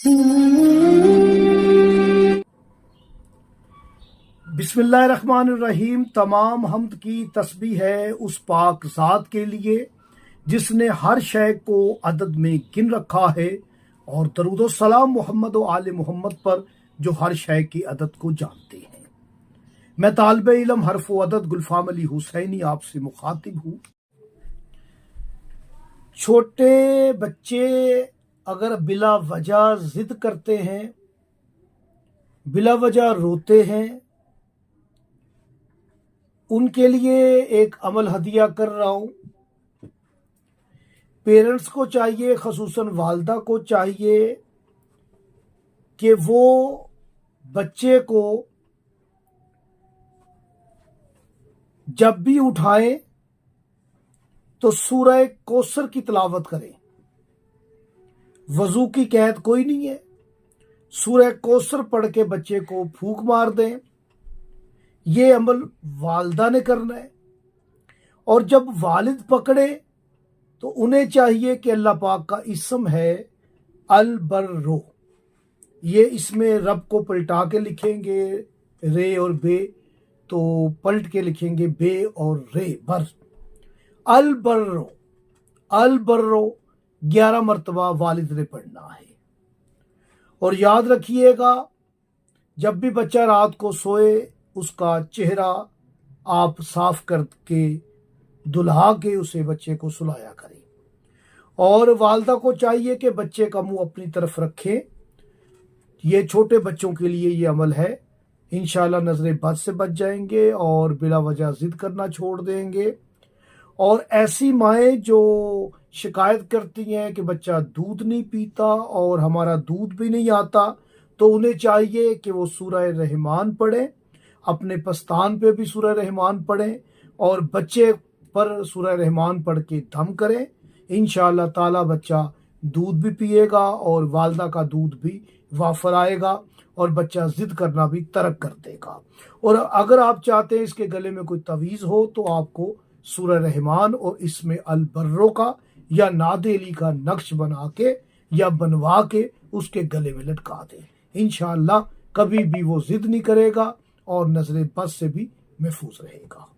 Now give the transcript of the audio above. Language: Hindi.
बिस्मिल्लाहिर्रहमानिर्रहीम। तमाम हम्द की तस्बीह है उस पाक ज़ात के लिए जिसने हर शय को अदद में गिन रखा है, और दरूद सलाम मोहम्मद व आले मोहम्मद पर जो हर शय की अदद को जानते हैं। मैं तालिबे इल्म हर्फ व अदद गुलफाम अली हुसैनी आपसे मुखातिब हूँ। छोटे बच्चे अगर बिला वजह जिद करते हैं, बिला वजह रोते हैं, उनके लिए एक अमल हदिया कर रहा हूं। पेरेंट्स को चाहिए, खसूसन वालदा को चाहिए कि वो बच्चे को जब भी उठाएं तो सूरह कौसर की तिलावत करें। वजू की कैद कोई नहीं है, सूरह कौसर पढ़ के बच्चे को फूंक मार दें। ये अमल वालदा ने करना है। और जब वालिद पकड़े तो उन्हें चाहिए कि अल्लाह पाक का इसम है अल बर्रो, ये इसमें रब को पलटा के लिखेंगे रे और बे, तो पलट के लिखेंगे बे और रे बर। अल बर्रो, अल बर्रो 11 मरतबा वालिद ने पढ़ना है। और याद रखिएगा, जब भी बच्चा रात को सोए उसका चेहरा आप साफ करके दुल्हा के उसे बच्चे को सुलाया करें। और वालदा को चाहिए कि बच्चे का मुंह अपनी तरफ रखें। ये छोटे बच्चों के लिए ये अमल है। इंशाल्लाह नजरे बद से बच जाएंगे और बिला वजह जिद करना छोड़ देंगे। और ऐसी माएँ जो शिकायत करती हैं कि बच्चा दूध नहीं पीता और हमारा दूध भी नहीं आता, तो उन्हें चाहिए कि वो सूरह रहमान पढ़ें, अपने पस्तान पे भी सूरह रहमान पढ़ें और बच्चे पर सूरह रहमान पढ़ के दम करें। इंशाअल्लाह ताला बच्चा दूध भी पिएगा और वालदा का दूध भी वाफर आएगा और बच्चा जिद करना भी तर्क कर देगा। और अगर आप चाहते हैं इसके गले में कोई तवीज़ हो तो आपको सूरह रहमान और इसमें अल बर्रो का या नादेली का नक्श बना के या बनवा के उसके गले में लटका दें। इंशाअल्लाह कभी भी वो जिद नहीं करेगा और नजरे बद से भी महफूज रहेगा।